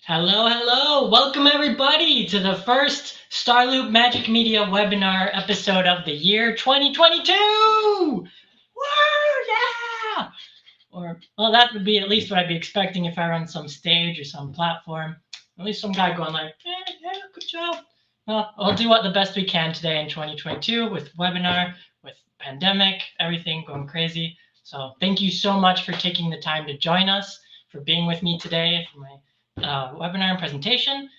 Hello, hello. Welcome everybody to the first Starloop Magic Media webinar episode of the year 2022. Woo, yeah! Or, well, that would be at least what I'd be expecting if I run some stage or some platform. At least some guy going like, yeah, good job. Well, we'll do what the best we can today in 2022 with webinar, with pandemic, everything going crazy. So thank you so much for taking the time to join us, for being with me today for my webinar and presentation.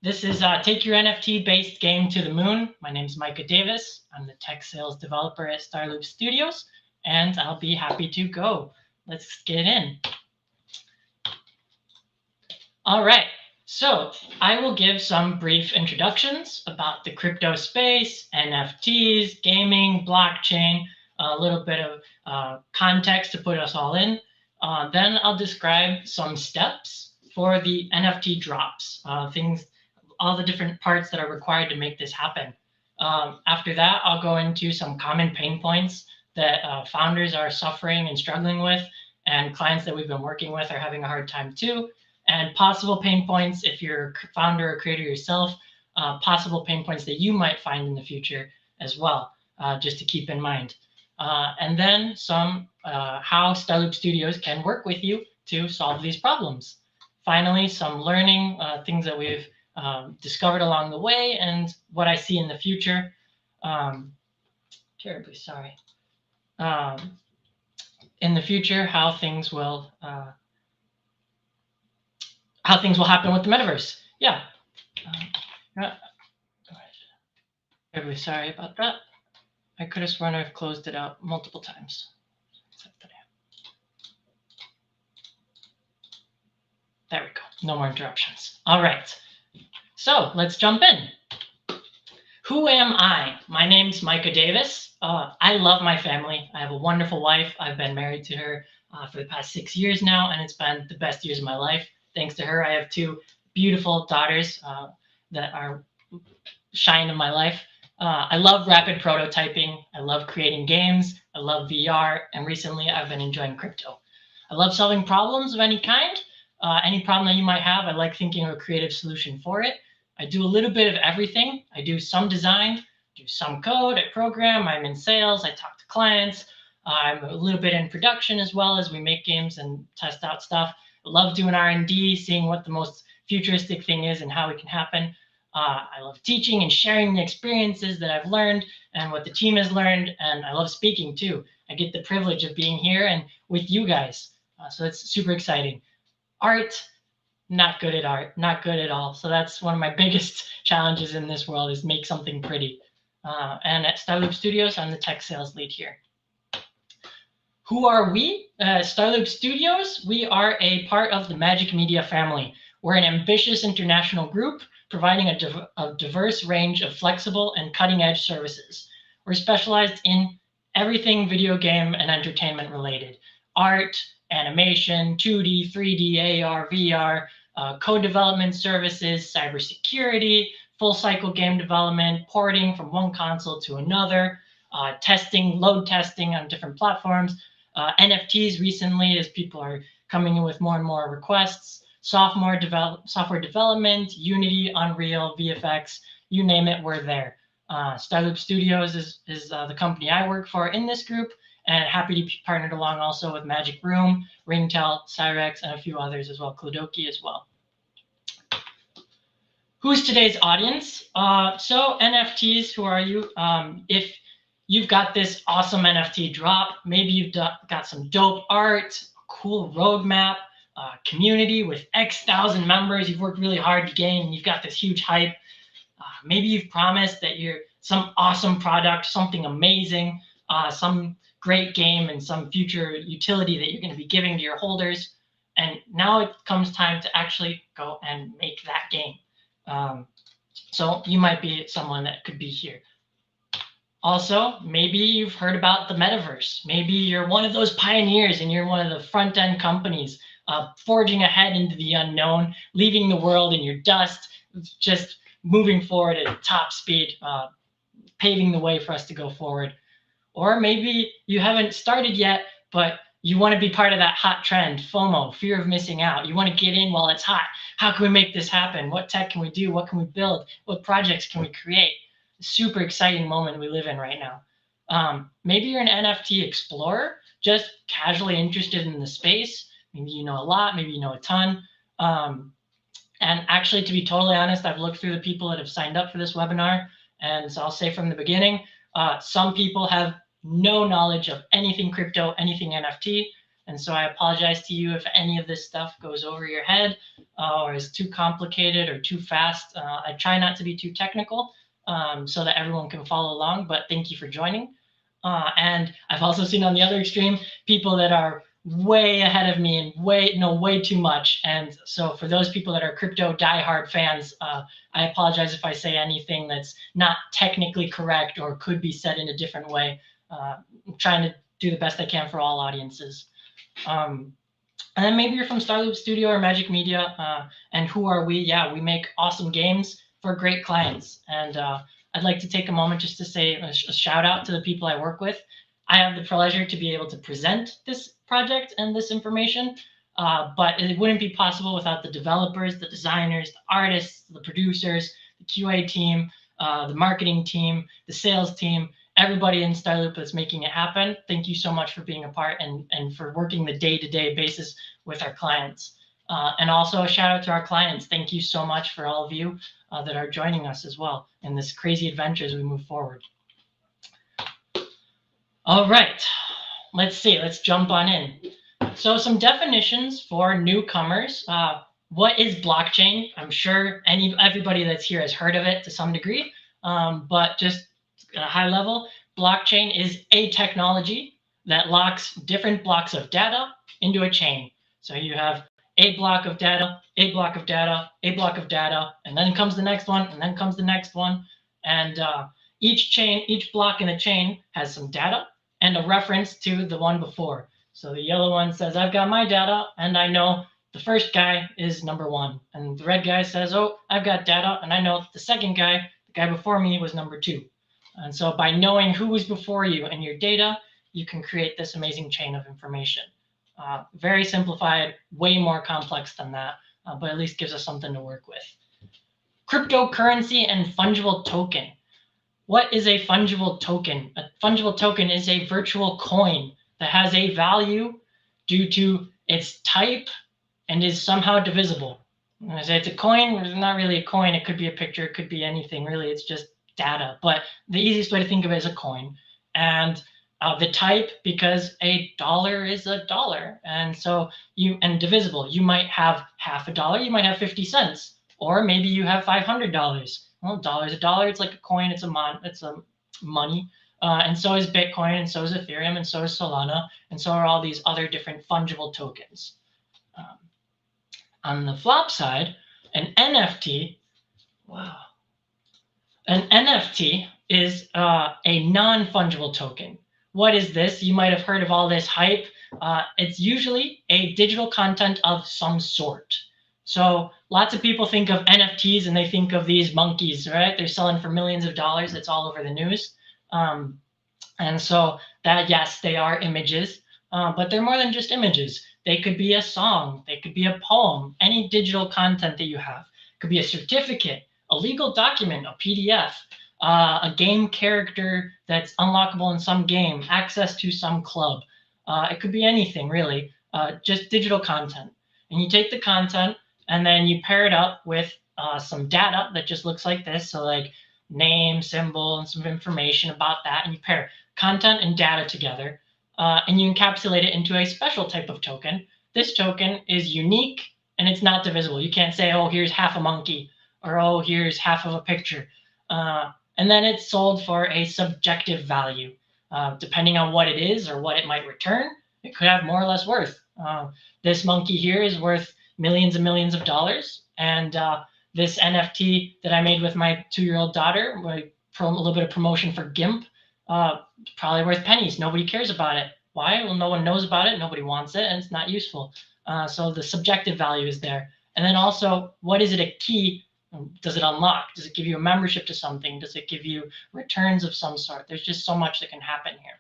This is Take Your NFT-Based Game to the Moon. My name is Micah Davis. I'm the tech sales developer at Starloop Studios, and I'll be happy to go. Let's get in. All right, so I will give some brief introductions about the crypto space, NFTs, gaming, blockchain, a little bit of context to put us all in. Then I'll describe some steps for the NFT drops, all the different parts that are required to make this happen. After that, I'll go into some common pain points that founders are suffering and struggling with, and clients that we've been working with are having a hard time too, and possible pain points if you're a founder or creator yourself, possible pain points that you might find in the future as well, just to keep in mind. And then some how Starloop Studios can work with you to solve these problems. Finally, some learning, things that we've discovered along the way and what I see in the future. Terribly sorry. In the future, how things will happen with the metaverse. Yeah. Terribly sorry about that. I could have sworn I've closed it out multiple times. There we go. No more interruptions. All right. So let's jump in. Who am I? My name's Micah Davis. I love my family. I have a wonderful wife. I've been married to her for the past 6 years now, and it's been the best years of my life. Thanks to her, I have two beautiful daughters that are shine in my life. I love rapid prototyping. I love creating games. I love VR, and recently I've been enjoying crypto. I love solving problems of any kind. Any problem that you might have, I like thinking of a creative solution for it. I do a little bit of everything. I do some design, do some code, I program, I'm in sales, I talk to clients. I'm a little bit in production as well as we make games and test out stuff. I love doing R&D, seeing what the most futuristic thing is and how it can happen. I love teaching and sharing the experiences that I've learned and what the team has learned. And I love speaking too. I get the privilege of being here and with you guys. So it's super exciting. Art, not good at art, not good at all. So that's one of my biggest challenges in this world is make something pretty. And at Starloop Studios, I'm the tech sales lead here. Who are we? Starloop Studios, we are a part of the Magic Media family. We're an ambitious international group providing a diverse range of flexible and cutting-edge services. We're specialized in everything video game and entertainment related. Art, animation, 2D, 3D, AR, VR, code development services, cybersecurity, full cycle game development, porting from one console to another, testing, load testing on different platforms, NFTs recently as people are coming in with more and more requests, software development, Unity, Unreal, VFX, you name it, we're there. Starloop Studios is the company I work for in this group, and happy to be partnered along also with Magic Room, Ringtail, Cyrex, and a few others as well, Klodoki as well. Who's today's audience? So NFTs, who are you? If you've got this awesome NFT drop, maybe you've got some dope art, a cool roadmap, community with X thousand members, you've worked really hard to gain, and you've got this huge hype. Maybe you've promised that you're some awesome product, something amazing, some great game and some future utility that you're going to be giving to your holders. And now it comes time to actually go and make that game. So you might be someone that could be here. Also, maybe you've heard about the metaverse. Maybe you're one of those pioneers and you're one of the front end companies forging ahead into the unknown, leaving the world in your dust, just moving forward at top speed, paving the way for us to go forward. Or maybe you haven't started yet, but You want to be part of that hot trend, FOMO, fear of missing out. You want to get in while it's hot. How can we make this happen? What tech can we do? What can we build? What projects can we create? Super exciting moment we live in right now. Maybe you're an NFT explorer, just casually interested in the space. Maybe you know a lot, maybe you know a ton. And actually, to be totally honest, I've looked through the people that have signed up for this webinar. And so I'll say from the beginning, some people have no knowledge of anything crypto, anything NFT. And so I apologize to you if any of this stuff goes over your head or is too complicated or too fast. I try not to be too technical so that everyone can follow along, but thank you for joining. And I've also seen on the other extreme, people that are way ahead of me and way too much. And so for those people that are crypto diehard fans, I apologize if I say anything that's not technically correct or could be said in a different way. I'm trying to do the best I can for all audiences. And then maybe you're from Starloop Studio or Magic Media. And who are we? Yeah, we make awesome games for great clients. And I'd like to take a moment just to say a shout out to the people I work with. I have the pleasure to be able to present this project and this information, but it wouldn't be possible without the developers, the designers, the artists, the producers, the QA team, the marketing team, the sales team, everybody in Starloop that's making it happen. Thank you so much for being a part and for working the day-to-day basis with our clients. And also a shout out to our clients. Thank you so much for all of you that are joining us as well in this crazy adventure as we move forward. All right, let's see, let's jump on in. So some definitions for newcomers. What is blockchain? I'm sure everybody that's here has heard of it to some degree, but just at a high level, blockchain is a technology that locks different blocks of data into a chain. So you have a block of data, a block of data, a block of data, and then comes the next one, and then comes the next one. And each block in the chain has some data and a reference to the one before. So the yellow one says, I've got my data, and I know the first guy is number one. And the red guy says, oh, I've got data, and I know the second guy, the guy before me, was number two. And so by knowing who was before you and your data, you can create this amazing chain of information. Very simplified, way more complex than that, but at least gives us something to work with. Cryptocurrency and fungible token. What is a fungible token? A fungible token is a virtual coin that has a value due to its type and is somehow divisible. When I say it's a coin, it's not really a coin. It could be a picture. It could be anything, really. It's just data. But the easiest way to think of it is a coin. And the type, because a dollar is a dollar. And so and divisible. You might have half a dollar. You might have 50 cents. Or maybe you have $500. Well, dollar's a dollar. It's like a coin. It's a money. And so is Bitcoin, and so is Ethereum, and so is Solana, and so are all these other different fungible tokens. On the flop side, an NFT, an NFT is a non-fungible token. What is this? You might have heard of all this hype. It's usually a digital content of some sort. So lots of people think of NFTs and they think of these monkeys, right? They're selling for millions of dollars. It's all over the news. And so that, yes, they are images, but they're more than just images. They could be a song. They could be a poem. Any digital content that you have. It could be a certificate, a legal document, a PDF, a game character that's unlockable in some game, access to some club. It could be anything, really, just digital content. And you take the content and then you pair it up with some data that just looks like this. So like name, symbol, and some information about that. And you pair content and data together. And you encapsulate it into a special type of token. This token is unique and it's not divisible. You can't say, oh, here's half a monkey, or oh, here's half of a picture. And then it's sold for a subjective value. Depending on what it is or what it might return, it could have more or less worth. This monkey here is worth millions and millions of dollars. And this NFT that I made with my 2-year-old daughter, a little bit of promotion for GIMP, probably worth pennies. Nobody cares about it. Why? Well, no one knows about it. Nobody wants it, and it's not useful. So the subjective value is there. And then also, what is it a key? Does it unlock? Does it give you a membership to something? Does it give you returns of some sort? There's just so much that can happen here.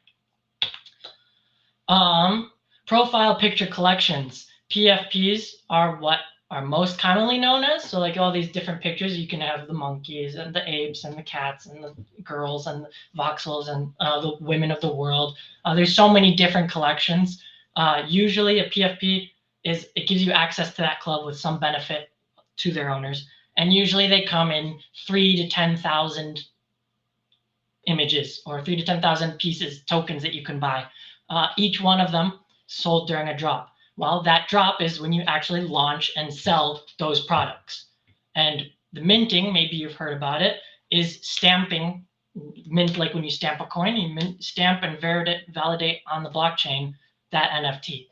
Profile picture collections. PFPs are what are most commonly known as. So like all these different pictures, you can have the monkeys and the apes and the cats and the girls and the voxels and the women of the world. There's so many different collections. Usually a PFP it gives you access to that club with some benefit to their owners. And usually they come in 3,000 to 10,000 images or 3,000 to 10,000 pieces, tokens that you can buy. Each one of them sold during a drop. Well, that drop is when you actually launch and sell those products. And the minting, maybe you've heard about it, is stamping. Mint, like when you stamp a coin, you stamp and validate on the blockchain that NFT.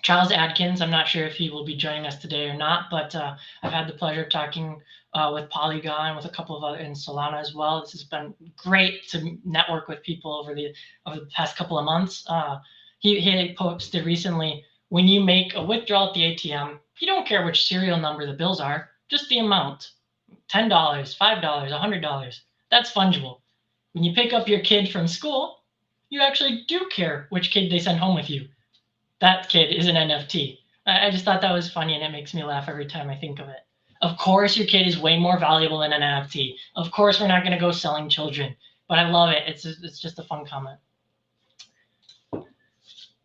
Charles Adkins, I'm not sure if he will be joining us today or not, but I've had the pleasure of talking with Polygon, with a couple of other in Solana as well. This has been great to network with people over the past couple of months. He posted recently, when you make a withdrawal at the ATM, you don't care which serial number the bills are, just the amount. $10, $5, $100. That's fungible. When you pick up your kid from school, you actually do care which kid they send home with you. That kid is an NFT. I just thought that was funny, and it makes me laugh every time I think of it. Of course, your kid is way more valuable than an NFT. Of course, we're not going to go selling children, but I love it. It's just a fun comment.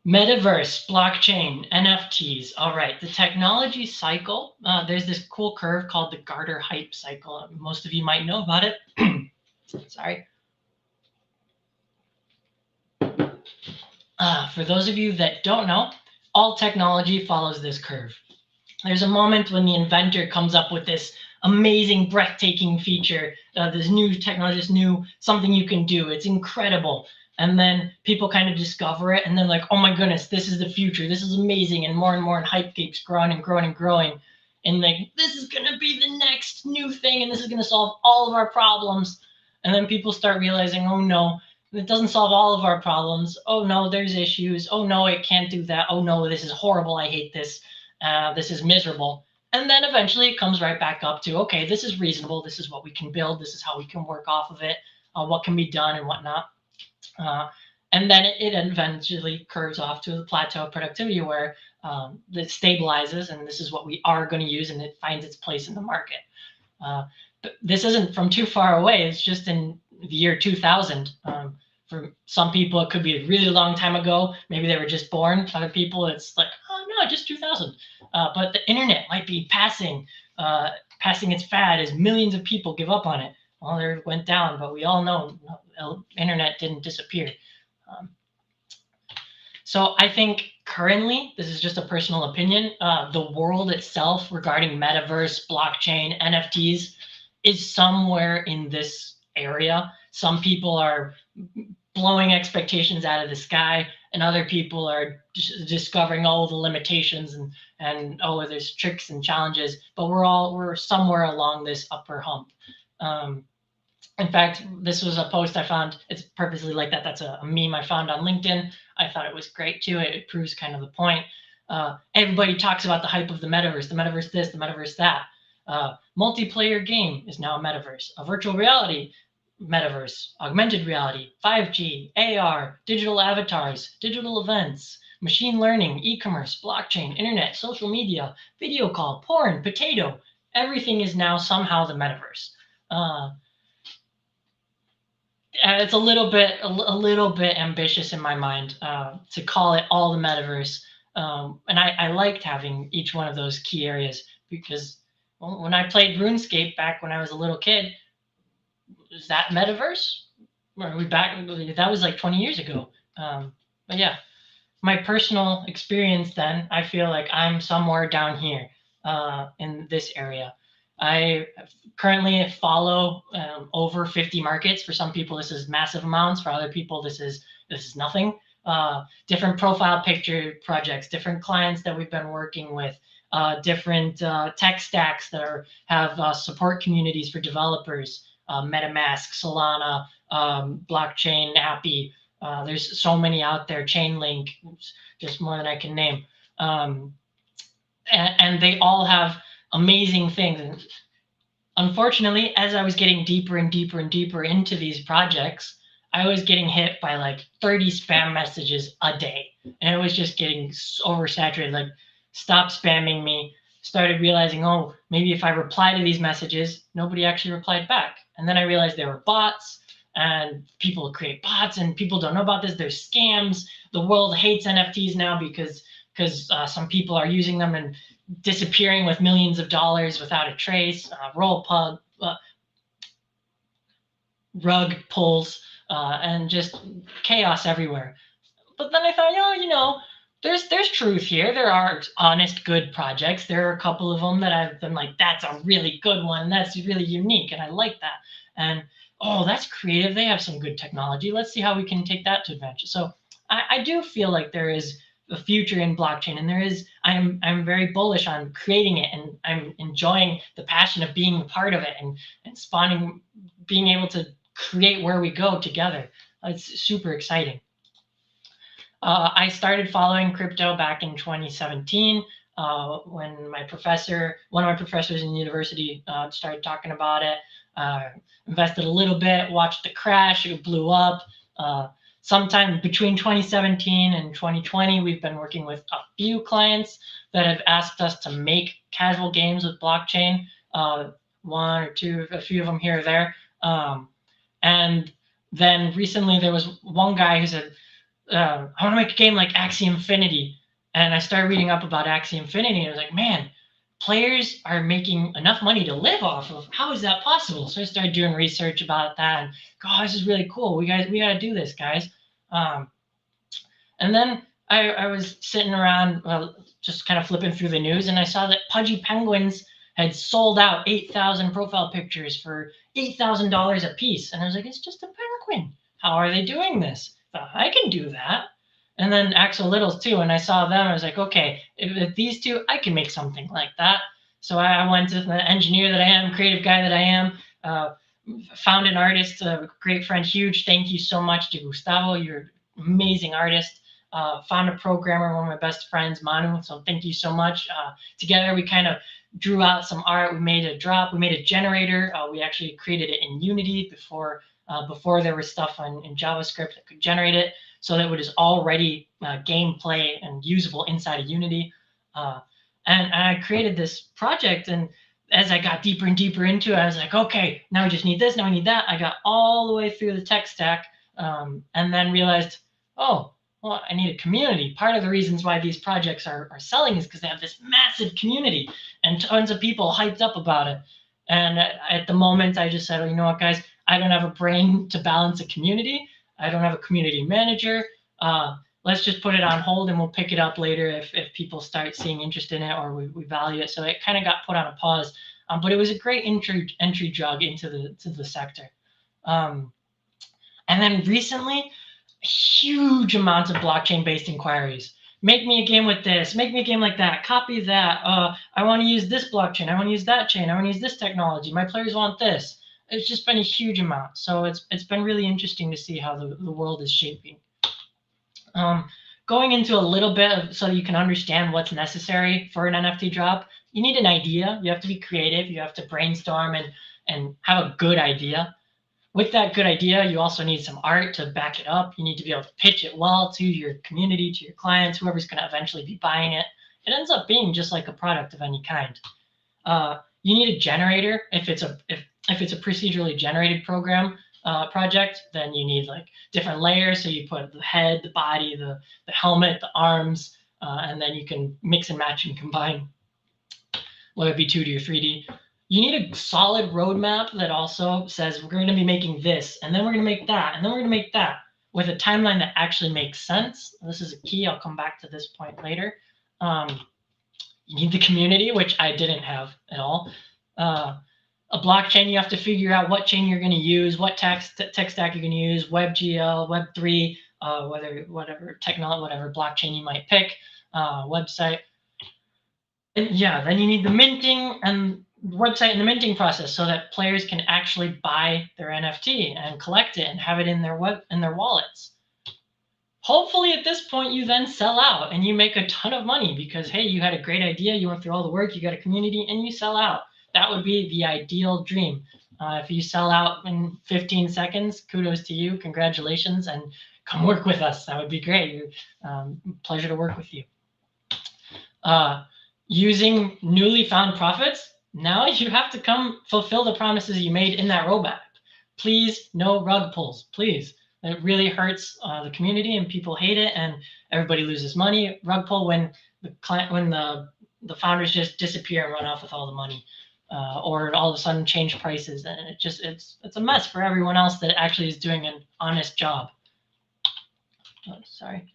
Metaverse, blockchain, NFTs. All right, the technology cycle. There's this cool curve called the Garter hype cycle. Most of you might know about it. Sorry. For those of you that don't know, all technology follows this curve. There's a moment when the inventor comes up with this amazing, breathtaking feature, this new technology, this new something you can do. It's incredible. And then people kind of discover it, and they're like, oh my goodness, this is the future. This is amazing. And more hype keeps growing and growing and growing. And like, this is going to be the next new thing, and this is going to solve all of our problems. And then people start realizing, oh no, it doesn't solve all of our problems. Oh no, there's issues. Oh no, it can't do that. Oh no, this is horrible. I hate this. This is miserable. And then eventually it comes right back up to, okay, this is reasonable. This is what we can build. This is how we can work off of it. What can be done and whatnot. And then it eventually curves off to the plateau of productivity where it stabilizes, and this is what we are going to use, and it finds its place in the market. But this isn't from too far away. It's just in the year 2000. For some people, it could be a really long time ago. Maybe they were just born. Other people, it's like, oh no, just 2000. But the internet might be passing its fad as millions of people give up on it. Well, it went down, but we all know internet didn't disappear. So I think currently, this is just a personal opinion, the world itself regarding metaverse, blockchain, NFTs is somewhere in this area. Some people are blowing expectations out of the sky, and other people are discovering all the limitations and oh, there's tricks and challenges, but we're somewhere along this upper hump. In fact, this was a post I found. It's purposely like that. That's a meme I found on LinkedIn. I thought it was great too. It proves kind of the point. Everybody talks about the hype of the metaverse this, the metaverse that. Multiplayer game is now a metaverse. A virtual reality metaverse, augmented reality, 5G, AR, digital avatars, digital events, machine learning, e-commerce, blockchain, internet, social media, video call, porn, potato. Everything is now somehow the metaverse. It's a little bit ambitious in my mind to call it all the metaverse. And I liked having each one of those key areas because when I played RuneScape back when I was a little kid, is that metaverse? Are we back? That was like 20 years ago. But yeah, my personal experience then, I feel like I'm somewhere down here in this area. I currently follow over 50 markets. For some people, this is massive amounts. For other people, this is nothing. Different profile picture projects, different clients that we've been working with, different tech stacks that have support communities for developers, MetaMask, Solana, blockchain, Appy. There's so many out there, Chainlink, just more than I can name. And they all have amazing things. Unfortunately, as I was getting deeper and deeper and deeper into these projects, I was getting hit by like 30 spam messages a day. and it was just getting oversaturated. Like, stop spamming me. Started realizing, oh, maybe if I reply to these messages, nobody actually replied back. And then I realized there were bots, and people create bots, and people don't know about this. There's scams. The world hates NFTs now because some people are using them and disappearing with millions of dollars without a trace. Rug pulls, and just chaos everywhere. But then I thought, there's truth here. There are honest, good projects. There are a couple of them that I've been like, that's a really good one. That's really unique, and I like that. And oh, that's creative. They have some good technology. Let's see how we can take that to advantage. So I do feel like there is a future in blockchain, and I'm very bullish on creating it, and I'm enjoying the passion of being a part of it and spawning, being able to create where we go together. It's super exciting. I started following crypto back in 2017 when one of my professors in university started talking about it. Invested a little bit, watched the crash, it blew up. Sometime between 2017 and 2020, we've been working with a few clients that have asked us to make casual games with blockchain. One or two, a few of them here or there. And then recently there was one guy who said, I want to make a game like Axie Infinity. And I started reading up about Axie Infinity, and I was like, man, players are making enough money to live off of. How is that possible? So I started doing research about that, and this is really cool. We got to do this, guys. And then I was sitting around, just kind of flipping through the news, and I saw that Pudgy Penguins had sold out 8,000 profile pictures for $8,000 a piece. And I was like, it's just a penguin. How are they doing this? I thought, I can do that. And then Axel Little's too. And I saw them. I was like, okay, if these two, I can make something like that. So I went to the engineer that I am, creative guy that I am, found an artist, a great friend. Huge thank you so much to Gustavo. You're an amazing artist. Found a programmer, one of my best friends, Manu. So thank you so much. Together, we kind of drew out some art. We made a drop. We made a generator. We actually created it in Unity before there was stuff in JavaScript that could generate it. So that it was already gameplay and usable inside of Unity. And I created this project. And as I got deeper and deeper into it, I was like, okay, now we just need this. Now we need that. I got all the way through the tech stack, and then realized, oh, well, I need a community. Part of the reasons why these projects are selling is because they have this massive community and tons of people hyped up about it. And at the moment, I just said, you know what, guys, I don't have a brain to balance a community. I don't have a community manager. Let's just put it on hold, and we'll pick it up later if people start seeing interest in it or we value it. So it kind of got put on a pause. But it was a great entry drug into the sector. And then recently, huge amounts of blockchain-based inquiries. Make me a game with this. Make me a game like that. Copy that. I want to use this blockchain. I want to use that chain. I want to use this technology. My players want this. It's just been a huge amount. So it's been really interesting to see how the world is shaping. Going into a little bit so you can understand what's necessary for an NFT drop, you need an idea. You have to be creative. You have to brainstorm and have a good idea. With that good idea, you also need some art to back it up. You need to be able to pitch it well to your community, to your clients, whoever's going to eventually be buying it. It ends up being just like a product of any kind. You need a generator. If it's a procedurally generated program project, then you need like different layers. So you put the head, the body, the helmet, the arms, and then you can mix and match and combine, whether it be 2D or 3D. You need a solid roadmap that also says we're going to be making this, and then we're going to make that, and then we're going to make that, with a timeline that actually makes sense. This is a key. I'll come back to this point later. You need the community, which I didn't have at all. A blockchain, you have to figure out what chain you're going to use, what tech stack you're going to use, WebGL, Web3, whatever blockchain you might pick, website. And yeah, then you need the minting and website and the minting process so that players can actually buy their NFT and collect it and have it in their wallets. Hopefully at this point you then sell out and you make a ton of money because, hey, you had a great idea, you went through all the work, you got a community, and you sell out. That would be the ideal dream. If you sell out in 15 seconds, kudos to you. Congratulations, and come work with us. That would be great. Pleasure to work with you. Using newly found profits, now you have to come fulfill the promises you made in that roadmap. Please, no rug pulls, please. It really hurts the community, and people hate it, and everybody loses money. Rug pull when the founders just disappear and run off with all the money, or all of a sudden change prices, and it's a mess for everyone else that actually is doing an honest job. Oh, sorry.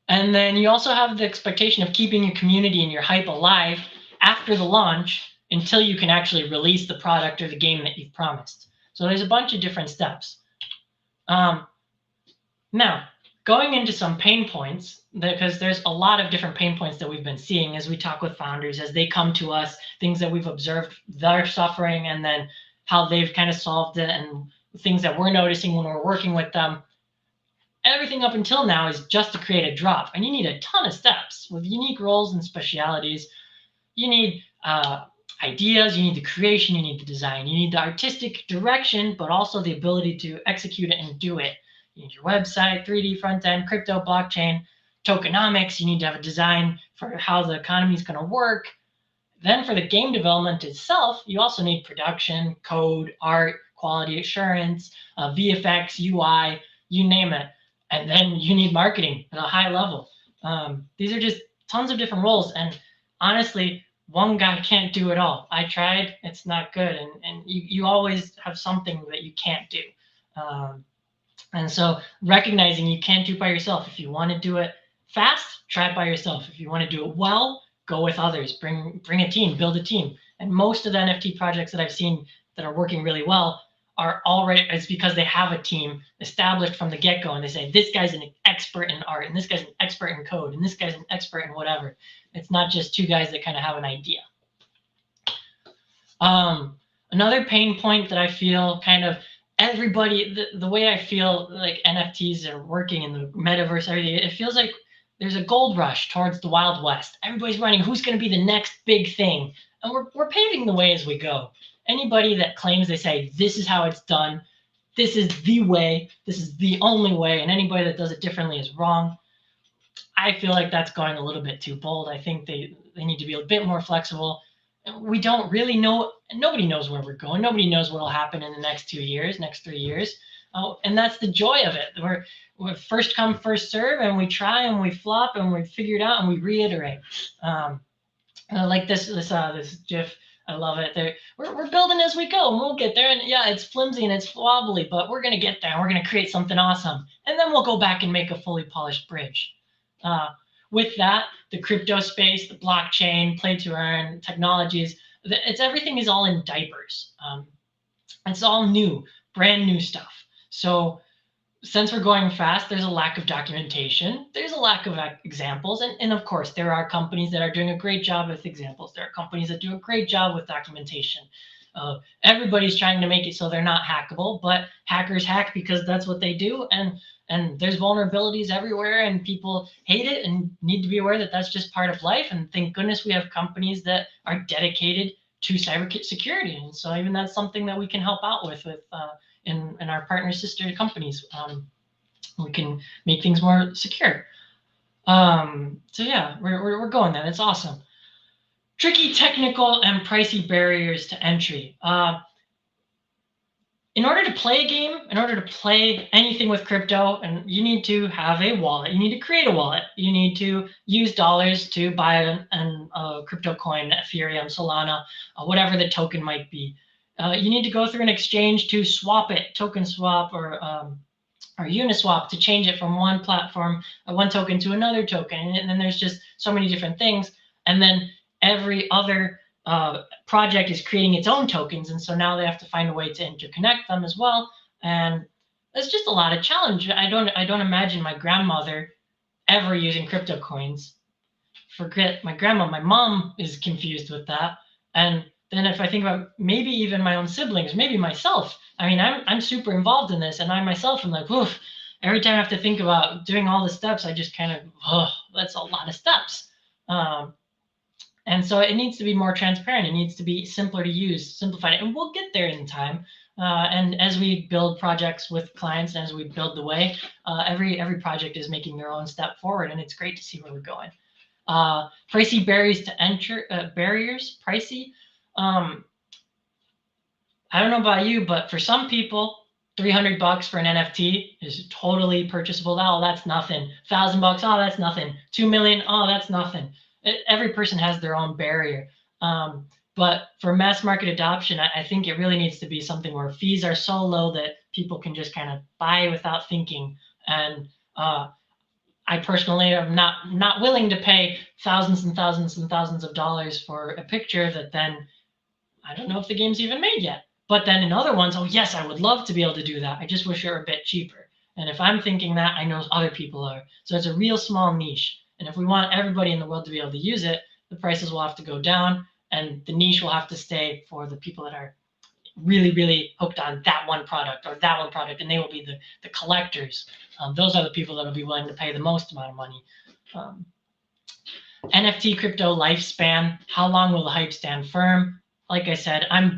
And then you also have the expectation of keeping your community and your hype alive after the launch until you can actually release the product or the game that you've promised. So there's a bunch of different steps. Now, going into some pain points, because there's a lot of different pain points that we've been seeing as we talk with founders, as they come to us, things that we've observed they're suffering, and then how they've kind of solved it, and things that we're noticing when we're working with them. Everything up until now is just to create a drop, and you need a ton of steps with unique roles and specialities. You need ideas, you need the creation, you need the design, you need the artistic direction, but also the ability to execute it and do it. You need your website, 3D front end, crypto, blockchain, tokenomics. You need to have a design for how the economy is going to work. Then for the game development itself, you also need production, code, art, quality assurance, VFX, UI, you name it. And then you need marketing at a high level. These are just tons of different roles. And honestly, one guy can't do it all. I tried, it's not good. And you always have something that you can't do. And so recognizing you can't do it by yourself. If you want to do it fast, try it by yourself. If you want to do it well, go with others. Bring a team, build a team. And most of the NFT projects that I've seen that are working really well are already, it's because they have a team established from the get-go, and they say, this guy's an expert in art, and this guy's an expert in code, and this guy's an expert in whatever. It's not just two guys that kind of have an idea. Another pain point that I feel kind of everybody, the way I feel like NFTs are working in the metaverse, everything, it feels like there's a gold rush towards the Wild West. Everybody's running, who's going to be the next big thing? And we're paving the way as we go. Anybody that claims, they say, this is how it's done, this is the way, this is the only way, and anybody that does it differently is wrong. I feel like that's going a little bit too bold. I think they need to be a bit more flexible. We don't really know, nobody knows where we're going. Nobody knows what will happen in the next 2 years, next 3 years. And that's the joy of it. We're first come, first serve, and we try and we flop and we figure it out and we reiterate. Like this GIF, I love it. We're building as we go, and we'll get there. And yeah, it's flimsy and it's wobbly, but we're gonna get there. And we're gonna create something awesome, and then we'll go back and make a fully polished bridge. With that, the crypto space, the blockchain, play to earn technologies, everything is all in diapers. It's all new, brand new stuff. So since we're going fast, there's a lack of documentation. There's a lack of examples. And of course, there are companies that are doing a great job with examples. There are companies that do a great job with documentation. Everybody's trying to make it so they're not hackable, but hackers hack because that's what they do. And there's vulnerabilities everywhere, and people hate it and need to be aware that that's just part of life. And thank goodness we have companies that are dedicated to cybersecurity. And so even that's something that we can help out with in our partner sister companies. We can make things more secure. So yeah, we're going there. That's awesome. Tricky technical and pricey barriers to entry. In order to play a game, in order to play anything with crypto, and you need to have a wallet. You need to create a wallet. You need to use dollars to buy a crypto coin, Ethereum, Solana, whatever the token might be. You need to go through an exchange to swap it, token swap or Uniswap, to change it from one platform, one token to another token. And then there's just so many different things. And then every other project is creating its own tokens, and so now they have to find a way to interconnect them as well. And it's just a lot of challenge. I don't imagine my grandmother ever using crypto coins. Forget my grandma. My mom is confused with that. And then if I think about maybe even my own siblings, maybe myself. I mean, I'm super involved in this, and I myself am like, oof. Every time I have to think about doing all the steps, I just kind of, that's a lot of steps. And so it needs to be more transparent. It needs to be simpler to use, simplified, and we'll get there in time. And as we build projects with clients, and as we build the way, every project is making their own step forward, and it's great to see where we're going. Pricey barriers to enter, pricey. I don't know about you, but for some people, $300 for an NFT is totally purchasable. Oh, that's nothing. $1,000. Oh, that's nothing. 2 million. Oh, that's nothing. Every person has their own barrier. But for mass market adoption, I think it really needs to be something where fees are so low that people can just kind of buy without thinking. And I personally am not willing to pay thousands and thousands and thousands of dollars for a picture that then I don't know if the game's even made yet. But then in other ones, oh yes, I would love to be able to do that. I just wish it were a bit cheaper. And if I'm thinking that, I know other people are. So it's a real small niche. And if we want everybody in the world to be able to use it, the prices will have to go down, and the niche will have to stay for the people that are really, really hooked on that one product or that one product, and they will be the collectors. Those are the people that will be willing to pay the most amount of money. NFT crypto lifespan. How long will the hype stand firm? Like I said, I'm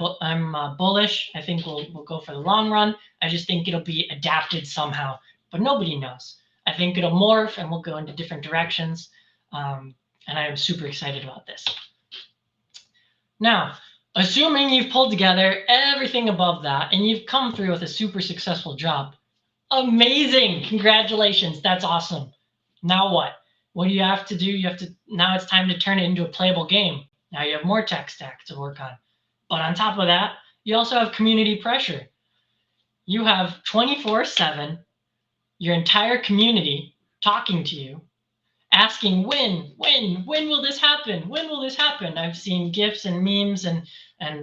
bullish. I think we'll go for the long run. I just think it'll be adapted somehow, but nobody knows. I think it'll morph and we'll go into different directions. And I am super excited about this. Now, assuming you've pulled together everything above that and you've come through with a super successful job, amazing! Congratulations, that's awesome. Now what? What do you have to do? Now it's time to turn it into a playable game. Now you have more tech stack to work on. But on top of that, you also have community pressure. You have 24/7, your entire community talking to you, asking when will this happen? When will this happen? I've seen GIFs and memes and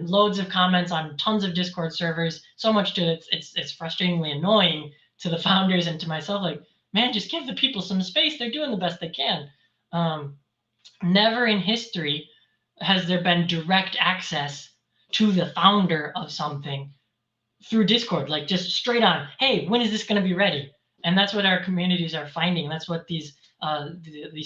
loads of comments on tons of Discord servers, so much to it's frustratingly annoying to the founders and to myself, like, man, just give the people some space. They're doing the best they can. Never in history has there been direct access to the founder of something through Discord, like just straight on, hey, when is this going to be ready? And that's what our communities are finding. That's what these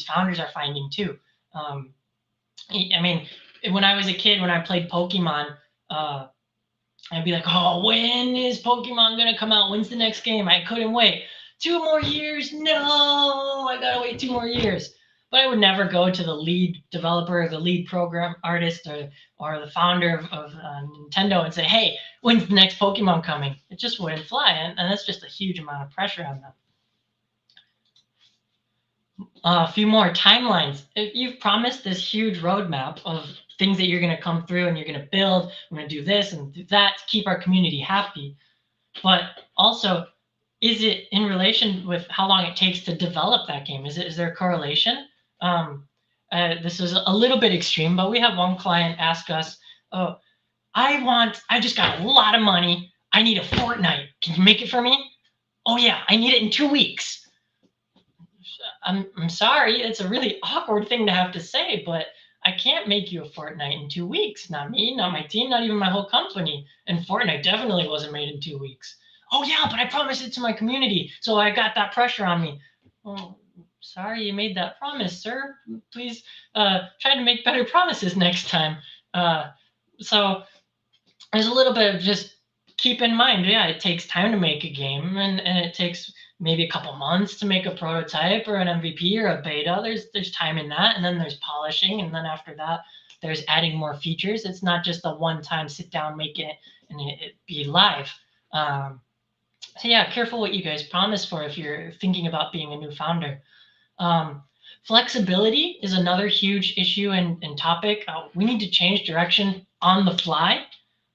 founders are finding too. I mean, when I was a kid, when I played Pokemon, I'd be like, oh, when is Pokemon going to come out? When's the next game? I couldn't wait. 2 more years? No, I got to wait 2 more years. But I would never go to the lead developer, or the lead program artist, or the founder of Nintendo and say, hey, when's the next Pokemon coming? It just wouldn't fly. And that's just a huge amount of pressure on them. A few more timelines. If you've promised this huge roadmap of things that you're going to come through and you're going to build, we're going to do this and do that to keep our community happy. But also, is it in relation with how long it takes to develop that game? Is there a correlation? This is a little bit extreme, but we have one client ask us, oh, I just got a lot of money. I need a fortnight. Can you make it for me? Oh yeah, I need it in 2 weeks. I'm sorry, it's a really awkward thing to have to say, but I can't make you a fortnight in 2 weeks. Not me, not my team, not even my whole company. And Fortnite definitely wasn't made in 2 weeks. Oh yeah, but I promised it to my community, so I got that pressure on me. Oh, sorry you made that promise, sir. Please try to make better promises next time. So there's a little bit of just keep in mind, yeah, it takes time to make a game, and it takes maybe a couple months to make a prototype or an MVP or a beta. There's time in that, and then there's polishing, and then after that, there's adding more features. It's not just a one-time sit down, make it, and it be live. So yeah, careful what you guys promise for if you're thinking about being a new founder. Flexibility is another huge issue and topic. We need to change direction on the fly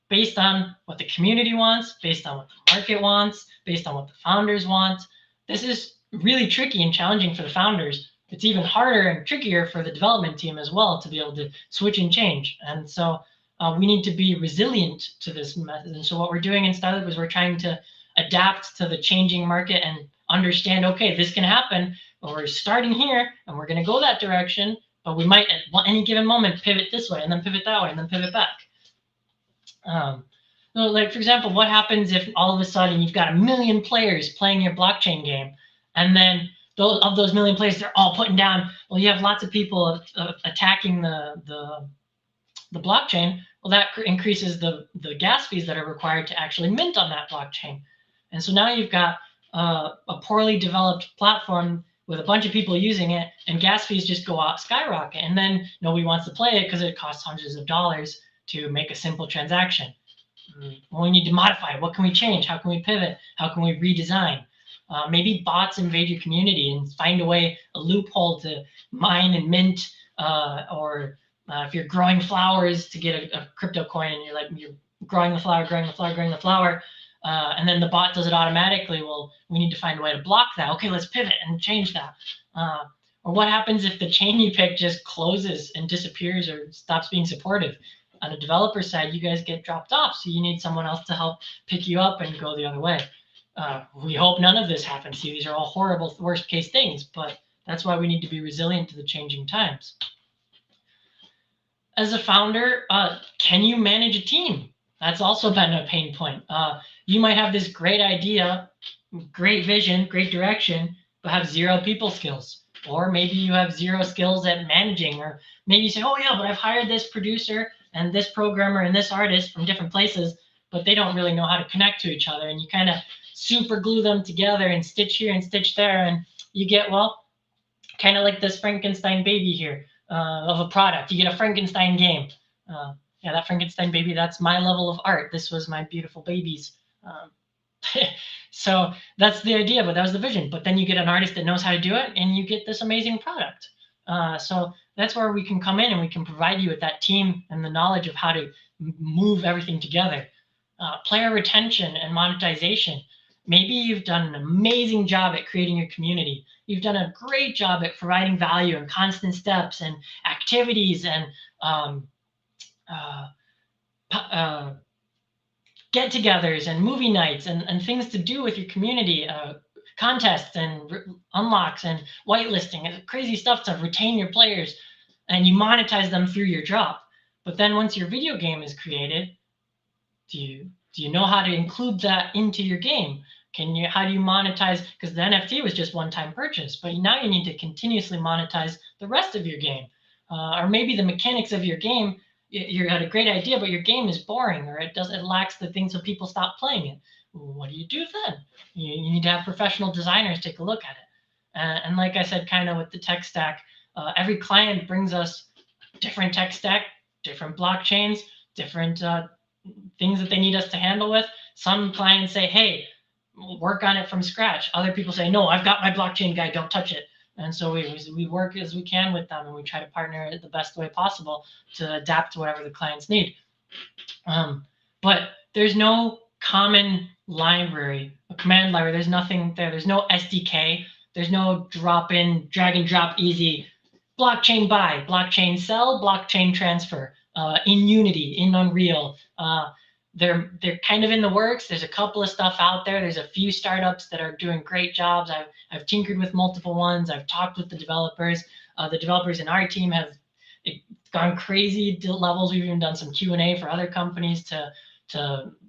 based on what the community wants, based on what the market wants, based on what the founders want. This is really tricky and challenging for the founders. It's even harder and trickier for the development team as well to be able to switch and change. And so we need to be resilient to this method. And so what we're doing in Startup is we're trying to adapt to the changing market and understand, okay, this can happen, but we're starting here and we're going to go that direction, but we might at any given moment pivot this way and then pivot that way and then pivot back. So like, for example, what happens if all of a sudden you've got 1 million players playing your blockchain game, and then those million players, they're all putting down. Well, you have lots of people attacking the blockchain. Well, that increases the gas fees that are required to actually mint on that blockchain. And so now you've got a poorly developed platform with a bunch of people using it, and gas fees just go out skyrocket. And then nobody wants to play it because it costs hundreds of dollars to make a simple transaction. Well, we need to modify. What can we change? How can we pivot? How can we redesign? Maybe bots invade your community and find a loophole to mine and mint, or if you're growing flowers to get a crypto coin, and you're growing the flower, and then the bot does it automatically. Well, we need to find a way to block that. Okay, let's pivot and change that. Or what happens if the chain you pick just closes and disappears or stops being supportive? On the developer side, you guys get dropped off, so you need someone else to help pick you up and go the other way. We hope none of this happens to you. These are all horrible, worst case things, but that's why we need to be resilient to the changing times. As a founder, can you manage a team? That's also been a pain point. You might have this great idea, great vision, great direction, but have zero people skills. Or maybe you have zero skills at managing, or maybe you say, oh yeah, but I've hired this producer and this programmer and this artist from different places, but they don't really know how to connect to each other. And you kind of super glue them together and stitch here and stitch there. And you get, well, kind of like this Frankenstein baby here of a product. You get a Frankenstein game. Yeah, that Frankenstein baby, that's my level of art. This was my beautiful babies. So that's the idea, but that was the vision. But then you get an artist that knows how to do it, and you get this amazing product. So that's where we can come in and we can provide you with that team and the knowledge of how to move everything together. Player retention and monetization. Maybe you've done an amazing job at creating your community. You've done a great job at providing value and constant steps and activities and get-togethers and movie nights and things to do with your community, contests and unlocks and whitelisting and crazy stuff to retain your players, and you monetize them through your drop. But then once your video game is created, do you know how to include that into your game? How do you monetize? Because the NFT was just one-time purchase, but now you need to continuously monetize the rest of your game. Or maybe the mechanics of your game, you had a great idea, but your game is boring, or it lacks the things so people stop playing it. What do you do then? You need to have professional designers take a look at it. And like I said, kind of with the tech stack, every client brings us different tech stack, different blockchains, different things that they need us to handle with. Some clients say, hey, work on it from scratch. Other people say, no, I've got my blockchain guy, don't touch it. And so we work as we can with them, and we try to partner the best way possible to adapt to whatever the clients need. But there's no common library, a command library. There's nothing there. There's no SDK. There's no drop-in, drag and drop easy, blockchain buy, blockchain sell, blockchain transfer in Unity, in Unreal. They're kind of in the works. There's a couple of stuff out there. There's a few startups that are doing great jobs. I've tinkered with multiple ones. I've talked with the developers. The developers in our team have gone crazy levels. We've even done some Q&A for other companies to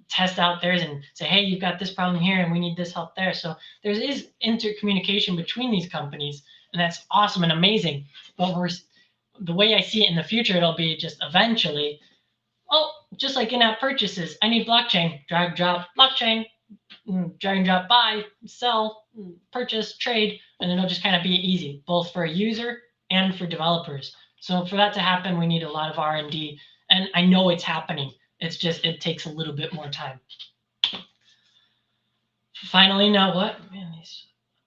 test out theirs and say, hey, you've got this problem here and we need this help there. So there is intercommunication between these companies, and that's awesome and amazing. But the way I see it in the future, it'll be just eventually, just like in-app purchases, I need blockchain, drag, drop, blockchain, drag and drop, buy, sell, purchase, trade, and then it'll just kind of be easy, both for a user and for developers. So for that to happen, we need a lot of R&D, and I know it's happening. It's just, it takes a little bit more time. Finally, now what? Man, these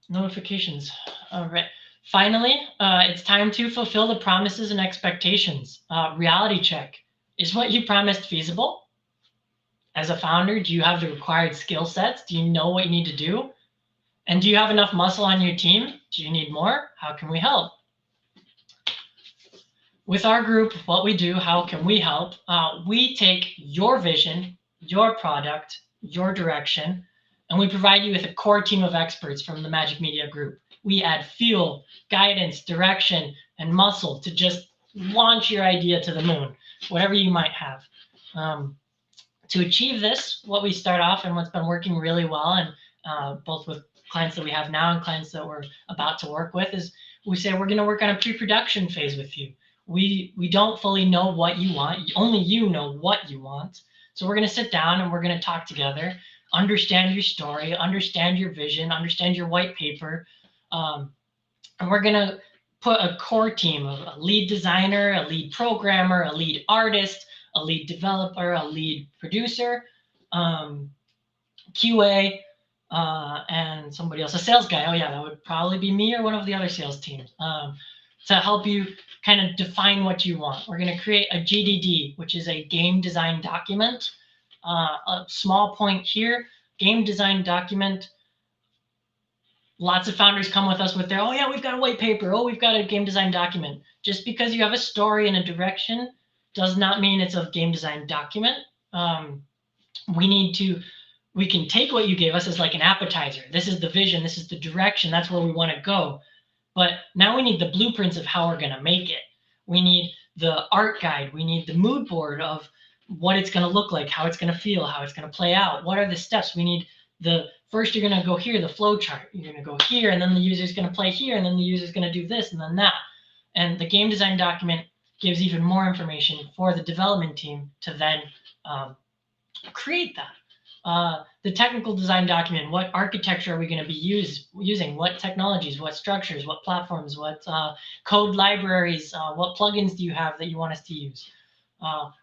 notifications. All right. Finally, it's time to fulfill the promises and expectations. Reality check. Is what you promised feasible? As a founder, do you have the required skill sets? Do you know what you need to do? And do you have enough muscle on your team? Do you need more? How can we help? With our group, what we do, how can we help? We take your vision, your product, your direction, and we provide you with a core team of experts from the Magic Media Group. We add fuel, guidance, direction, and muscle to just launch your idea to the moon, whatever you might have. To achieve this, what we start off and what's been working really well, and both with clients that we have now and clients that we're about to work with is we say we're going to work on a pre-production phase with you. We don't fully know what you want. Only you know what you want. So we're going to sit down and we're going to talk together, understand your story, understand your vision, understand your white paper. And we're going to put a core team of a lead designer, a lead programmer, a lead artist, a lead developer, a lead producer, QA, and somebody else, a sales guy. Oh yeah, that would probably be me or one of the other sales teams, to help you kind of define what you want. We're going to create a GDD, which is a game design document. A small point here, game design document. Lots of founders come with us with their, oh yeah, we've got a white paper. Oh, we've got a game design document. Just because you have a story and a direction does not mean it's a game design document. We can take what you gave us as like an appetizer. This is the vision. This is the direction. That's where we want to go. But now we need the blueprints of how we're going to make it. We need the art guide. We need the mood board of what it's going to look like, how it's going to feel, how it's going to play out. What are the steps? We need first you're going to go here, the flow chart. You're going to go here, and then the user's going to play here, and then the user's going to do this, and then that. And the game design document gives even more information for the development team to then create that. The technical design document, what architecture are we going to be using? What technologies, what structures, what platforms, what code libraries, what plugins do you have that you want us to use?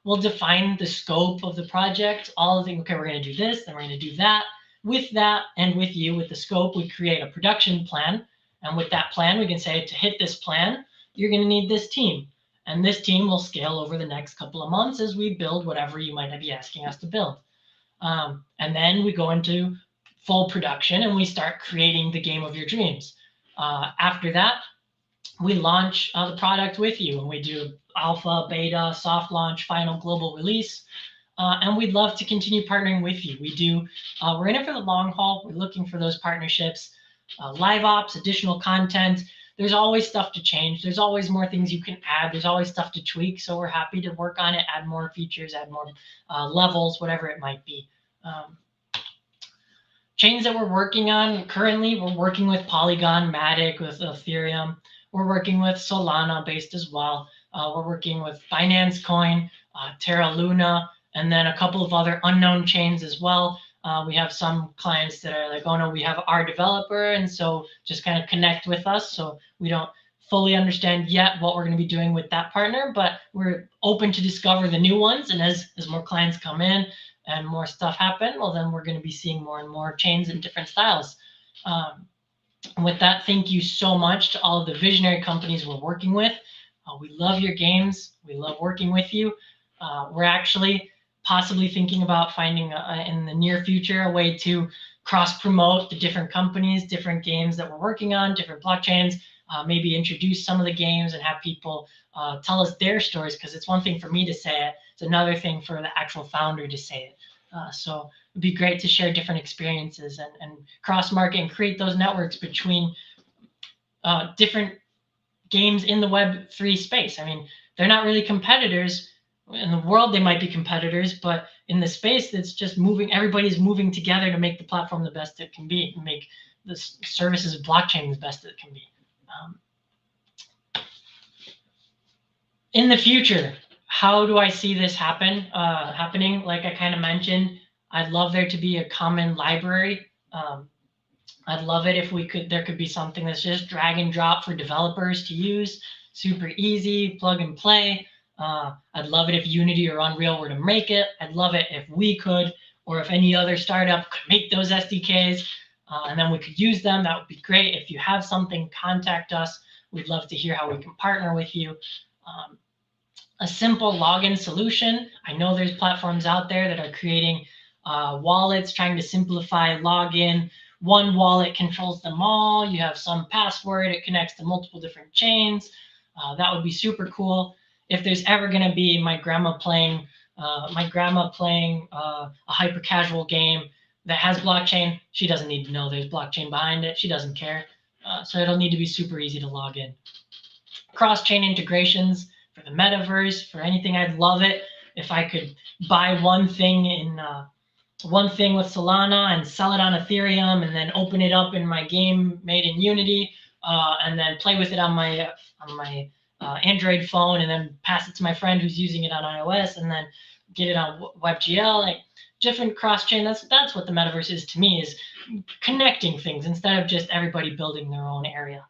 We'll define the scope of the project, all of the, okay, we're going to do this, then we're going to do that. With that and with you, with the scope, we create a production plan. And with that plan, we can say to hit this plan, you're going to need this team. And this team will scale over the next couple of months as we build whatever you might be asking us to build. And then we go into full production and we start creating the game of your dreams. After that, we launch the product with you and we do alpha, beta, soft launch, final global release. And we'd love to continue partnering with you. We're in it for the long haul. We're looking for those partnerships, live ops, additional content. There's always stuff to change. There's always more things you can add. There's always stuff to tweak. So we're happy to work on it, add more features, add more levels, whatever it might be. Chains that we're working on currently, we're working with Polygon, Matic, with Ethereum. We're working with Solana based as well. We're working with Binance Coin, Terra Luna, and then a couple of other unknown chains as well. We have some clients that are like, oh no, we have our developer, and so just kind of connect with us. So we don't fully understand yet what we're going to be doing with that partner, but we're open to discover the new ones. And as more clients come in and more stuff happen, well, then we're going to be seeing more and more chains in different styles. With that, thank you so much to all of the visionary companies we're working with. We love your games. We love working with you. We're actually possibly thinking about finding in the near future a way to cross-promote the different companies, different games that we're working on, different blockchains, maybe introduce some of the games and have people tell us their stories, because it's one thing for me to say it. It's another thing for the actual founder to say it. So it'd be great to share different experiences and cross-market and create those networks between different games in the Web3 space. I mean, they're not really competitors. In the world, they might be competitors, but in the space, it's just moving. Everybody's moving together to make the platform the best it can be, and make the services of blockchain the best it can be. In the future, how do I see this happening? Like I kind of mentioned, I'd love there to be a common library. I'd love it if there could be something that's just drag and drop for developers to use, super easy, plug and play. I'd love it if Unity or Unreal were to make it. I'd love it if we could, or if any other startup could make those SDKs, and then we could use them. That would be great. If you have something, contact us. We'd love to hear how we can partner with you. A simple login solution. I know there's platforms out there that are creating wallets, trying to simplify login. One wallet controls them all. You have some password. It connects to multiple different chains. That would be super cool. If there's ever going to be my grandma playing a hyper casual game that has blockchain, she doesn't need to know there's blockchain behind it. She doesn't care. So it'll need to be super easy to log in. Cross-chain integrations for the metaverse, for anything. I'd love it if I could buy one thing in one thing with Solana and sell it on Ethereum, and then open it up in my game made in Unity, and then play with it on my Android phone, and then pass it to my friend who's using it on iOS, and then get it on WebGL. Like different cross-chain. That's what the metaverse is to me, is connecting things instead of just everybody building their own area.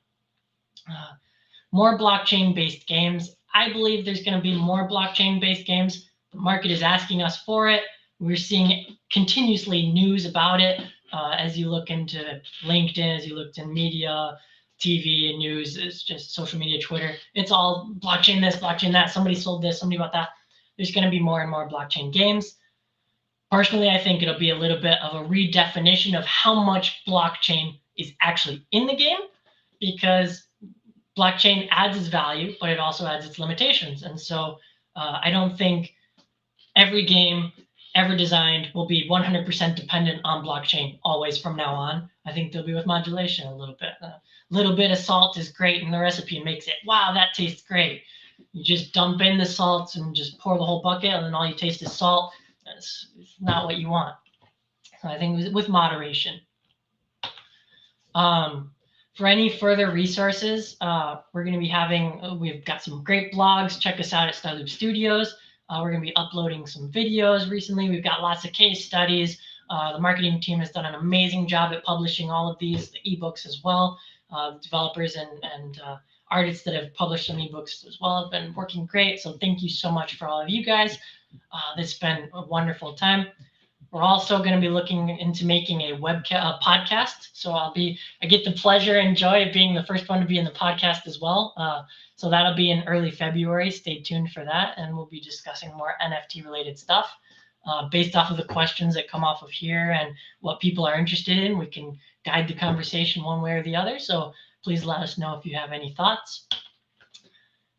More blockchain-based games. I believe there's going to be more blockchain-based games. The market is asking us for it. We're seeing continuously news about it. As you look into LinkedIn, as you looked in media, TV and news, it's just social media, Twitter. It's all blockchain this, blockchain that. Somebody sold this, somebody bought that. There's going to be more and more blockchain games. Personally, I think it'll be a little bit of a redefinition of how much blockchain is actually in the game, because blockchain adds its value, but it also adds its limitations. And so I don't think every game ever designed will be 100% dependent on blockchain always from now on. I think they'll be with modulation a little bit. A little bit of salt is great in the recipe and makes it, wow, that tastes great. You just dump in the salt and just pour the whole bucket, and then all you taste is salt. It's not what you want. So I think with moderation. For any further resources, we're going to be having, we've got some great blogs. Check us out at Starloop Studios. We're going to be uploading some videos recently. We've got lots of case studies. The marketing team has done an amazing job at publishing all of these, the ebooks as well. Developers and artists that have published some ebooks as well have been working great. So thank you so much for all of you guys. It's been a wonderful time. We're also going to be looking into making a podcast. So I get the pleasure and joy of being the first one to be in the podcast as well. So that'll be in early February. Stay tuned for that. And we'll be discussing more NFT related stuff based off of the questions that come off of here and what people are interested in. We can guide the conversation one way or the other. So please let us know if you have any thoughts.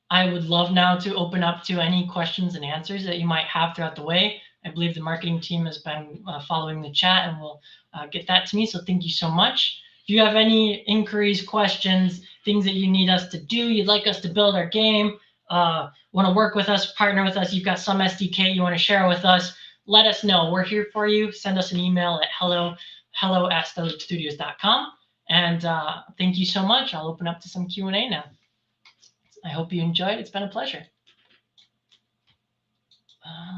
I would love now to open up to any questions and answers that you might have throughout the way. I believe the marketing team has been following the chat and will get that to me. So thank you so much. If you have any inquiries, questions, things that you need us to do, you'd like us to build our game, want to work with us, partner with us, you've got some SDK you want to share with us, let us know. We're here for you. Send us an email at hello@starloopstudios.com. And thank you so much. I'll open up to some Q&A now. I hope you enjoyed. It's been a pleasure.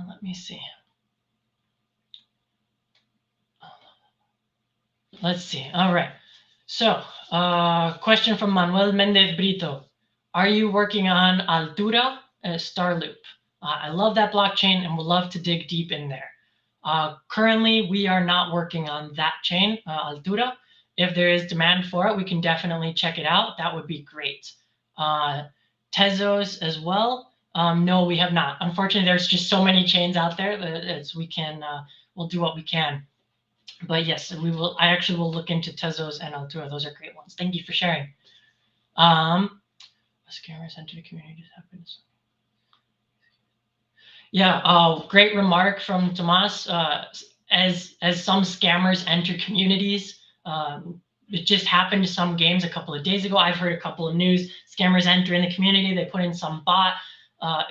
Let me see. Let's see. All right. So, question from Manuel Mendez Brito. Are you working on Altura Starloop? I love that blockchain and would love to dig deep in there. Currently, we are not working on that chain, Altura. If there is demand for it, we can definitely check it out. That would be great. Tezos as well. No, we have not. Unfortunately, there's just so many chains out there that we'll do what we can. But yes, we will. I actually will look into Tezos and Altura. Those are great ones. Thank you for sharing. Scammers enter the community just happens. Yeah, great remark from Tomas. As some scammers enter communities, it just happened to some games a couple of days ago. I've heard a couple of news. Scammers enter in the community. They put in some bot.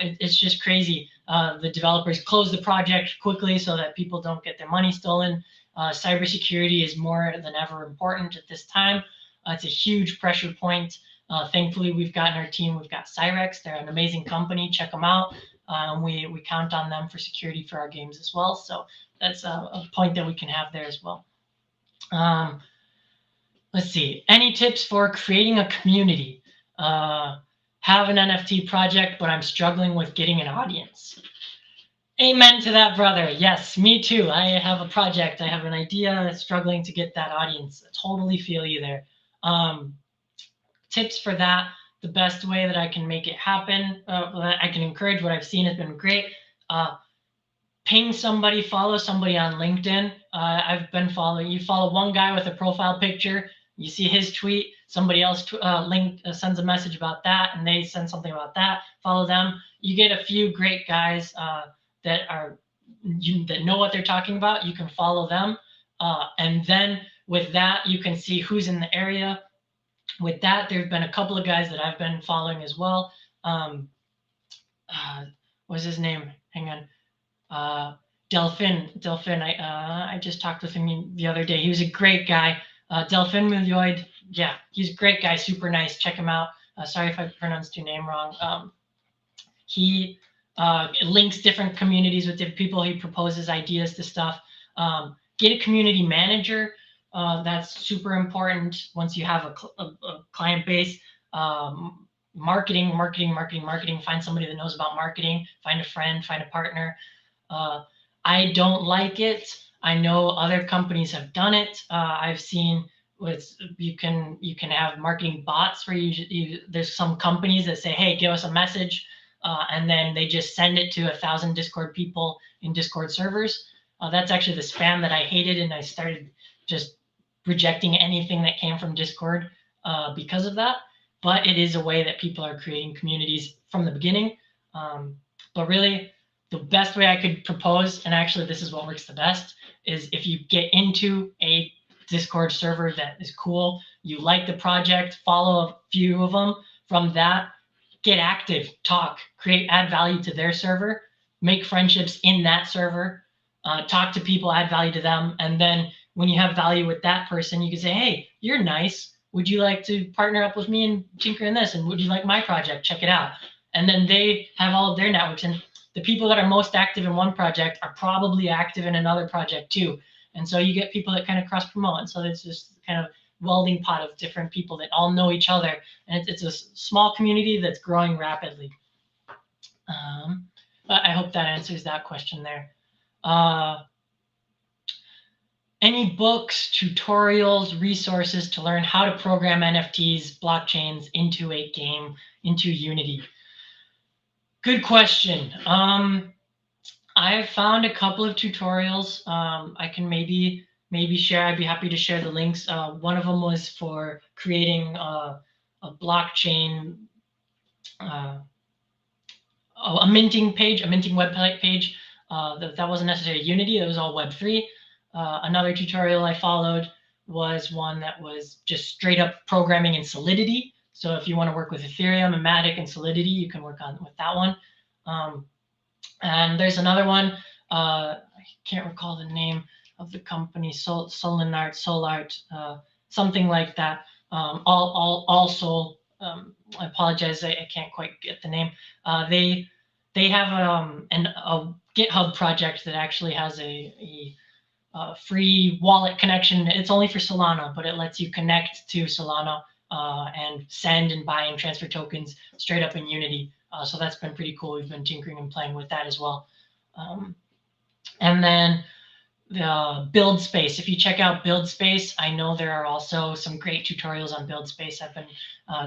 It's just crazy. The developers close the project quickly so that people don't get their money stolen. Cybersecurity is more than ever important at this time. It's a huge pressure point. Thankfully, we've got in our team, we've got Cyrex. They're an amazing company. Check them out. We count on them for security for our games as well. So that's a point that we can have there as well. Let's see. Any tips for creating a community? Have an NFT project, but I'm struggling with getting an audience. Amen to that, brother. Yes, me too. I have a project. I have an idea, struggling to get that audience. I totally feel you there. Tips for that, the best way that I can make it happen, I can encourage what I've seen has been great. Ping somebody, follow somebody on LinkedIn. I've been following, you follow one guy with a profile picture, you see his tweet, somebody else sends a message about that, and they send something about that, follow them. You get a few great guys that know what they're talking about. You can follow them. And then with that, you can see who's in the area. With that, there've been a couple of guys that I've been following as well. What's his name? Hang on. Delphin, I just talked with him the other day. He was a great guy. Delphin Milioid, yeah, he's a great guy, super nice. Check him out. Sorry if I pronounced your name wrong. He links different communities with different people. He proposes ideas to stuff. Get a community manager. That's super important once you have a client base. Marketing. Find somebody that knows about marketing. Find a friend. Find a partner. I don't like it. I know other companies have done it. I've seen with you can have marketing bots where there's some companies that say, hey, give us a message, and then they just send it to 1,000 Discord people in Discord servers. That's actually the spam that I hated, and I started just rejecting anything that came from Discord because of that. But it is a way that people are creating communities from the beginning. But really, the best way I could propose, and actually this is what works the best, is if you get into a Discord server that is cool, you like the project, follow a few of them. From that, get active, talk, add value to their server, make friendships in that server, talk to people, add value to them. And then when you have value with that person, you can say, hey, you're nice. Would you like to partner up with me and tinker in this? And would you like my project? Check it out. And then they have all of their networks. And the people that are most active in one project are probably active in another project too. And so you get people that kind of cross promote. And so it's just kind of welding pot of different people that all know each other. And it's a small community that's growing rapidly. I hope that answers that question there. Any books, tutorials, resources to learn how to program NFTs, blockchains into a game, into Unity? Good question. I've found a couple of tutorials. I can maybe share. I'd be happy to share the links. One of them was for creating a blockchain, a minting page, a minting website page. That wasn't necessarily Unity. It was all Web3. Another tutorial I followed was one that was just straight up programming in Solidity. So if you want to work with Ethereum and Matic and Solidity, you can work with that one. And there's another one. I can't recall the name of the company. Solart, something like that. Also, I apologize. I can't quite get the name. They have a GitHub project that actually has a free wallet connection. It's only for Solana, but it lets you connect to Solana and send and buy and transfer tokens straight up in Unity. So that's been pretty cool. We've been tinkering and playing with that as well. And then the Build Space. If you check out Build Space, I know there are also some great tutorials on Build Space. I've been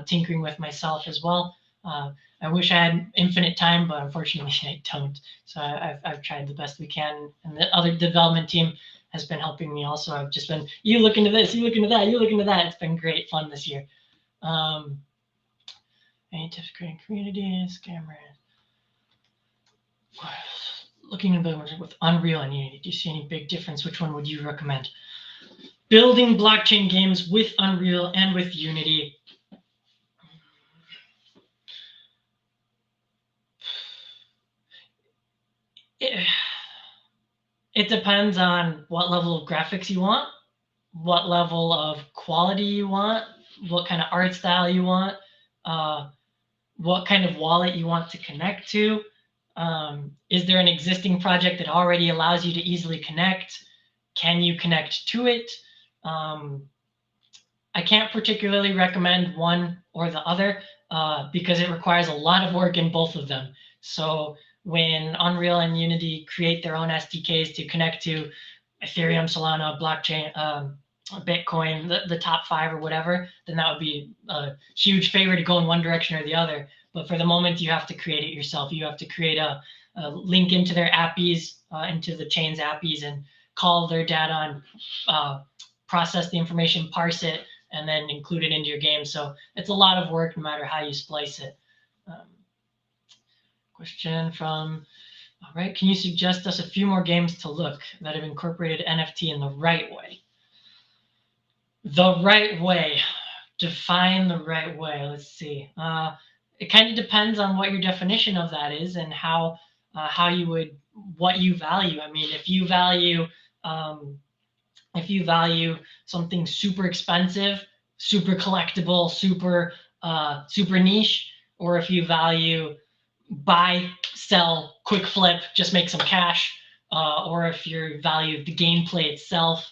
tinkering with myself as well. I wish I had infinite time, but unfortunately I don't. So I've tried the best we can. And the other development team has been helping me also. I've just been, you look into this, you look into that, you look into that. It's been great fun this year. Any tips creating communities, cameras? Looking at building with Unreal and Unity, do you see any big difference? Which one would you recommend? Building blockchain games with Unreal and with Unity. It depends on what level of graphics you want, what level of quality you want, what kind of art style you want, what kind of wallet you want to connect to. Is there an existing project that already allows you to easily connect? Can you connect to it? I can't particularly recommend one or the other because it requires a lot of work in both of them. So when Unreal and Unity create their own SDKs to connect to Ethereum, Solana, blockchain, Bitcoin, the top 5 or whatever, then that would be a huge favor to go in one direction or the other. But for the moment, you have to create it yourself. You have to create a link into their APIs, into the chain's APIs, and call their data and process the information, parse it, and then include it into your game. So it's a lot of work no matter how you splice it. Question from, all right, can you suggest us a few more games to look that have incorporated NFT in the right way? The right way. Define the right way. Let's see. It kind of depends on what your definition of that is and how what you value. I mean, if you value something super expensive, super collectible, super niche, or if you value buy, sell, quick flip, just make some cash, or if you value the gameplay itself,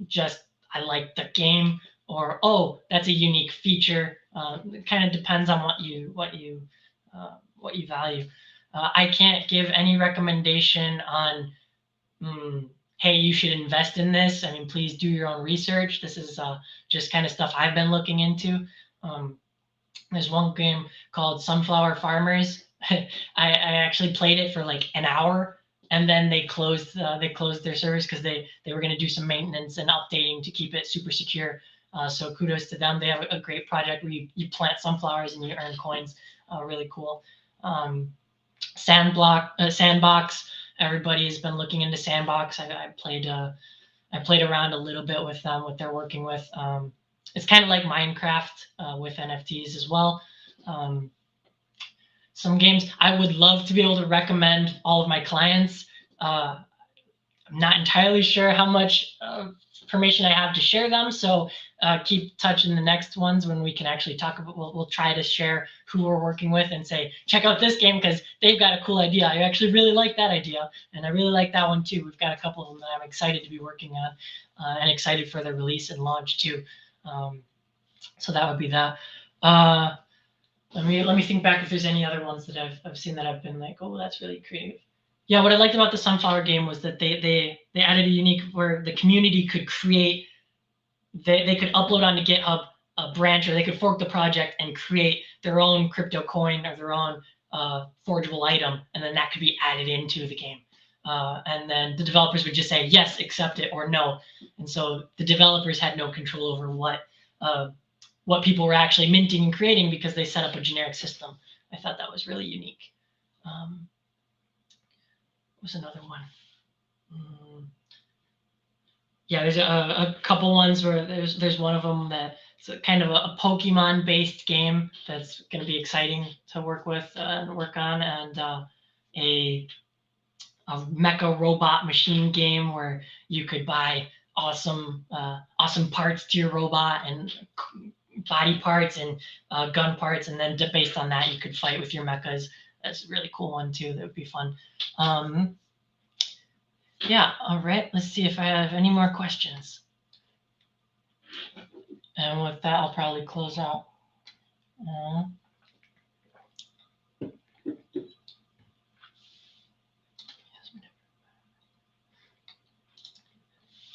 just I like the game, or oh, that's a unique feature. It kind of depends on what you value. I can't give any recommendation on, hey, you should invest in this. I mean, please do your own research. This is just kind of stuff I've been looking into. There's one game called Sunflower Farmers. I actually played it for like an hour, and then they closed their servers because they were going to do some maintenance and updating to keep it super secure. So kudos to them. They have a great project where you plant sunflowers and you earn coins. Really cool. Sandbox. Everybody has been looking into Sandbox. I played around a little bit with them, what they're working with. It's kind of like Minecraft with NFTs as well. Some games I would love to be able to recommend all of my clients. I'm not entirely sure how much permission I have to share them, so keep touching the next ones when we can actually talk about. We'll try to share who we're working with and say, check out this game because they've got a cool idea. I actually really like that idea, and I really like that one too. We've got a couple of them that I'm excited to be working on, and excited for the release and launch too. So that would be that. Let me think back if there's any other ones that I've seen that I've been like, oh, that's really creative. Yeah, what I liked about the Sunflower game was that they added a unique where the community could create. They could upload onto GitHub a branch, or they could fork the project and create their own crypto coin or their own forgeable item, and then that could be added into the game. And then the developers would just say yes, accept it, or no. And so the developers had no control over what people were actually minting and creating because they set up a generic system. I thought that was really unique. What was another one? Yeah, there's a couple ones where there's one of them that it's kind of a Pokemon-based game that's going to be exciting to work with and work on, and a mecha robot machine game where you could buy awesome parts to your robot and body parts and gun parts, and then based on that you could fight with your mechas. That's a really cool one too. That would be fun. Yeah, all right. Let's see if I have any more questions. And with that, I'll probably close out.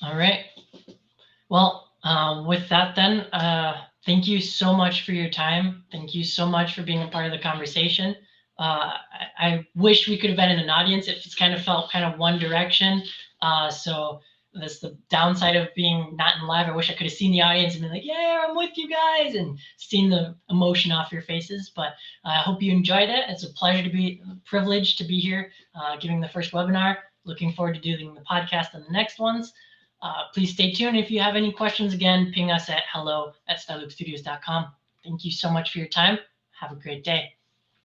All right. Well, with that then, thank you so much for your time. Thank you so much for being a part of the conversation. I wish we could have been in an audience. It's kind of felt kind of one direction. So that's the downside of being not in live. I wish I could have seen the audience and been like, yeah, I'm with you guys, and seen the emotion off your faces. But I hope you enjoyed it. It's a pleasure privilege to be here giving the first webinar. Looking forward to doing the podcast and the next ones. Please stay tuned. If you have any questions, again, ping us at hello@styloopstudios.com. Thank you so much for your time. Have a great day.